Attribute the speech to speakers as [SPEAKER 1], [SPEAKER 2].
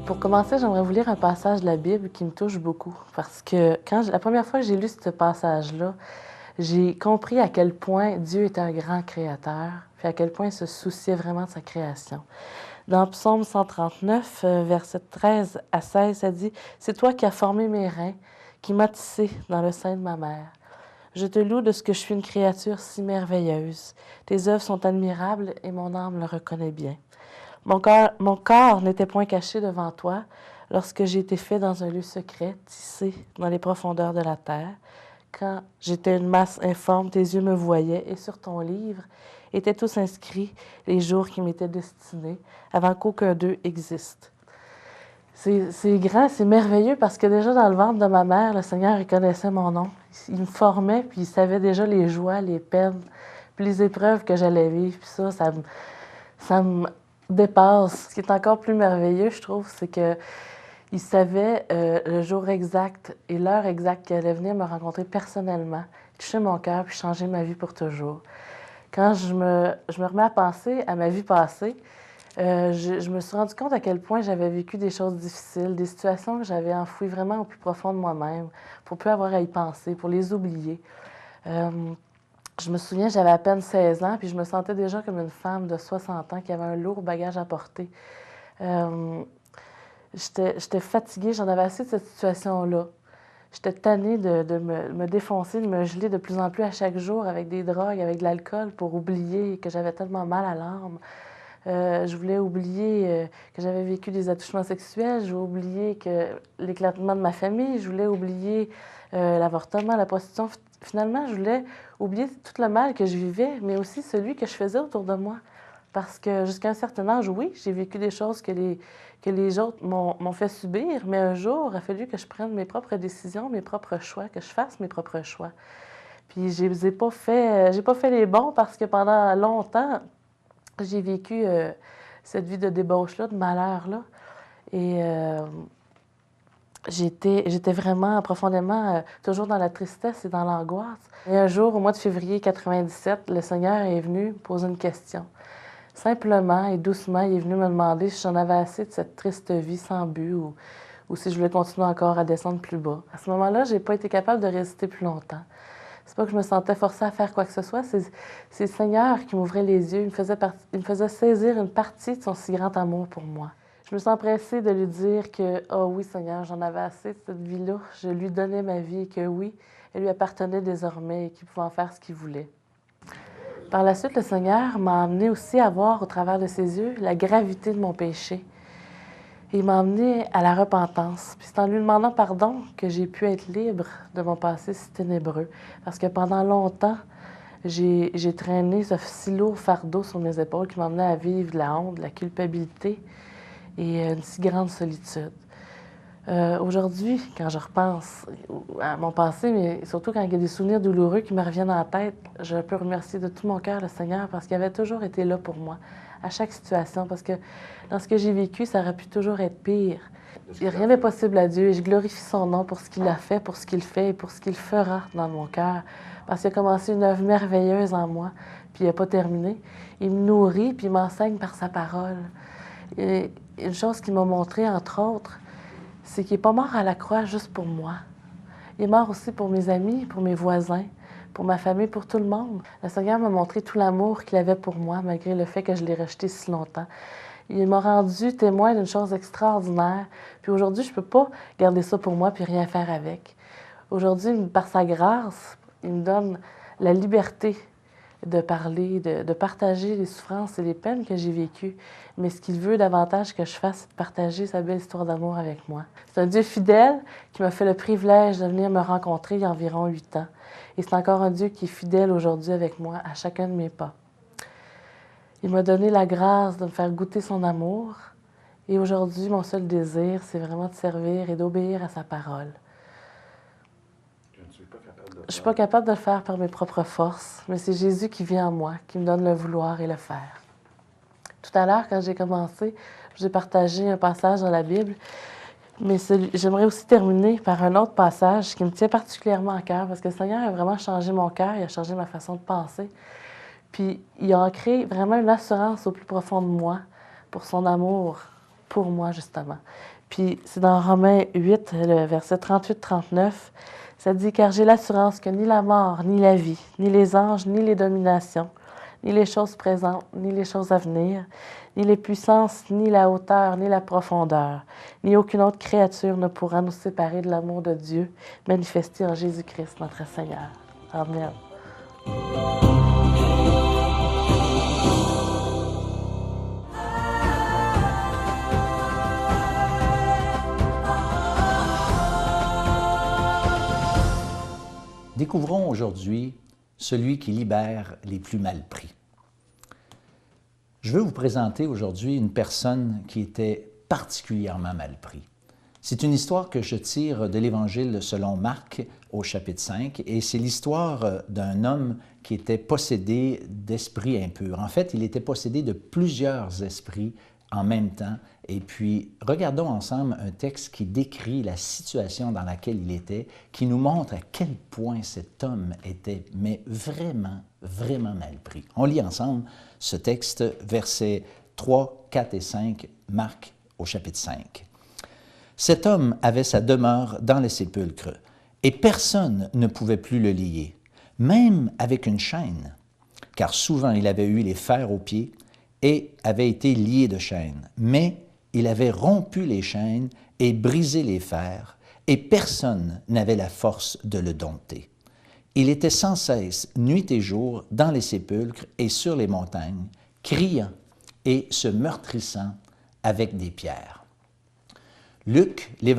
[SPEAKER 1] Pour commencer, j'aimerais vous lire un passage de la Bible qui me touche beaucoup. Parce que la première fois que j'ai lu ce passage-là, j'ai compris à quel point Dieu est un grand créateur, puis à quel point il se souciait vraiment de sa création. Dans Psaume 139, versets 13 à 16, ça dit « C'est toi qui as formé mes reins, qui m'as tissé dans le sein de ma mère. Je te loue de ce que je suis une créature si merveilleuse. Tes œuvres sont admirables et mon âme le reconnaît bien. Mon corps n'était point caché devant toi lorsque j'ai été fait dans un lieu secret, tissé dans les profondeurs de la terre. Quand j'étais une masse informe, tes yeux me voyaient, et sur ton livre étaient tous inscrits les jours qui m'étaient destinés, avant qu'aucun d'eux existe. » C'est grand, c'est merveilleux, parce que déjà dans le ventre de ma mère, le Seigneur, il connaissait mon nom. Il me formait, puis il savait déjà les joies, les peines, puis les épreuves que j'allais vivre. Puis ça me dépasse. Ce qui est encore plus merveilleux, je trouve, c'est que il savait le jour exact et l'heure exacte qu'il allait venir me rencontrer personnellement, toucher mon cœur puis changer ma vie pour toujours. Quand je me remets à penser à ma vie passée, je me suis rendu compte à quel point j'avais vécu des choses difficiles, des situations que j'avais enfouies vraiment au plus profond de moi-même, pour plus avoir à y penser, pour les oublier. Je me souviens, j'avais à peine 16 ans, puis je me sentais déjà comme une femme de 60 ans qui avait un lourd bagage à porter. J'étais fatiguée, j'en avais assez de cette situation-là. J'étais tannée de me défoncer, de me geler de plus en plus à chaque jour avec des drogues, avec de l'alcool pour oublier que j'avais tellement mal à l'âme. Je voulais oublier que j'avais vécu des attouchements sexuels, je voulais oublier l'éclatement de ma famille, je voulais oublier l'avortement, la prostitution. Finalement, je voulais oublier tout le mal que je vivais, mais aussi celui que je faisais autour de moi. Parce que jusqu'à un certain âge, oui, j'ai vécu des choses que les autres m'ont fait subir, mais un jour, il a fallu que je prenne mes propres décisions, mes propres choix, que je fasse mes propres choix. Puis je n'ai pas fait les bons parce que pendant longtemps, j'ai vécu cette vie de débauche-là, de malheur-là. Et j'étais vraiment profondément toujours dans la tristesse et dans l'angoisse. Et un jour, au mois de février 97, le Seigneur est venu me poser une question. Simplement et doucement, il est venu me demander si j'en avais assez de cette triste vie sans but ou si je voulais continuer encore à descendre plus bas. À ce moment-là, je n'ai pas été capable de résister plus longtemps. C'est pas que je me sentais forcée à faire quoi que ce soit, c'est le Seigneur qui m'ouvrait les yeux, il me faisait saisir une partie de son si grand amour pour moi. Je me sens pressée de lui dire que, oh oui Seigneur, j'en avais assez de cette vie-là, je lui donnais ma vie et que oui, elle lui appartenait désormais et qu'il pouvait en faire ce qu'il voulait. Par la suite, le Seigneur m'a amené aussi à voir au travers de ses yeux la gravité de mon péché. Et il m'a amené à la repentance. Puis c'est en lui demandant pardon que j'ai pu être libre de mon passé si ténébreux. Parce que pendant longtemps, j'ai traîné ce si lourd fardeau sur mes épaules qui m'emmenait à vivre de la honte, de la culpabilité et une si grande solitude. Aujourd'hui, quand je repense à mon passé, mais surtout quand il y a des souvenirs douloureux qui me reviennent en tête, je peux remercier de tout mon cœur le Seigneur parce qu'il avait toujours été là pour moi, à chaque situation, parce que dans ce que j'ai vécu, ça aurait pu toujours être pire. Rien n'est possible à Dieu et je glorifie son nom pour ce qu'il a fait, pour ce qu'il fait et pour ce qu'il fera dans mon cœur, parce qu'il a commencé une œuvre merveilleuse en moi, puis il n'a pas terminé. Il me nourrit, puis il m'enseigne par sa parole. Et une chose qu'il m'a montré, entre autres, c'est qu'il n'est pas mort à la croix juste pour moi. Il est mort aussi pour mes amis, pour mes voisins, pour ma famille, pour tout le monde. Le Seigneur m'a montré tout l'amour qu'il avait pour moi, malgré le fait que je l'ai rejeté si longtemps. Il m'a rendu témoin d'une chose extraordinaire. Puis aujourd'hui, je ne peux pas garder ça pour moi puis rien faire avec. Aujourd'hui, par sa grâce, il me donne la liberté de parler, de partager les souffrances et les peines que j'ai vécues. Mais ce qu'il veut davantage que je fasse, c'est de partager sa belle histoire d'amour avec moi. C'est un Dieu fidèle qui m'a fait le privilège de venir me rencontrer il y a environ 8 ans. Et c'est encore un Dieu qui est fidèle aujourd'hui avec moi à chacun de mes pas. Il m'a donné la grâce de me faire goûter son amour. Et aujourd'hui, mon seul désir, c'est vraiment de servir et d'obéir à sa parole. Je ne suis pas capable de le faire par mes propres forces, mais c'est Jésus qui vit en moi, qui me donne le vouloir et le faire. Tout à l'heure, quand j'ai commencé, j'ai partagé un passage dans la Bible, mais j'aimerais aussi terminer par un autre passage qui me tient particulièrement à cœur, parce que le Seigneur a vraiment changé mon cœur, il a changé ma façon de penser. Puis il a ancré vraiment une assurance au plus profond de moi pour son amour pour moi, justement. Puis c'est dans Romains 8, le verset 38-39, ça dit « Car j'ai l'assurance que ni la mort, ni la vie, ni les anges, ni les dominations, ni les choses présentes, ni les choses à venir, ni les puissances, ni la hauteur, ni la profondeur, ni aucune autre créature ne pourra nous séparer de l'amour de Dieu manifesté en Jésus-Christ, notre Seigneur. » Amen.
[SPEAKER 2] Découvrons aujourd'hui celui qui libère les plus mal pris. Je veux vous présenter aujourd'hui une personne qui était particulièrement mal pris. C'est une histoire que je tire de l'Évangile selon Marc au chapitre 5 et c'est l'histoire d'un homme qui était possédé d'esprits impurs. En fait, il était possédé de plusieurs esprits en même temps. Et puis, regardons ensemble un texte qui décrit la situation dans laquelle il était, qui nous montre à quel point cet homme était, mais vraiment, vraiment mal pris. On lit ensemble ce texte, versets 3, 4 et 5, Marc au chapitre 5. « Cet homme avait sa demeure dans les sépulcres, et personne ne pouvait plus le lier, même avec une chaîne, car souvent il avait eu les fers aux pieds et avait été lié de chaînes. Mais il avait rompu les chaînes et brisé les fers, et personne n'avait la force de le dompter. Il était sans cesse, nuit et jour, dans les sépulcres et sur les montagnes, criant et se meurtrissant avec des pierres. » Luc,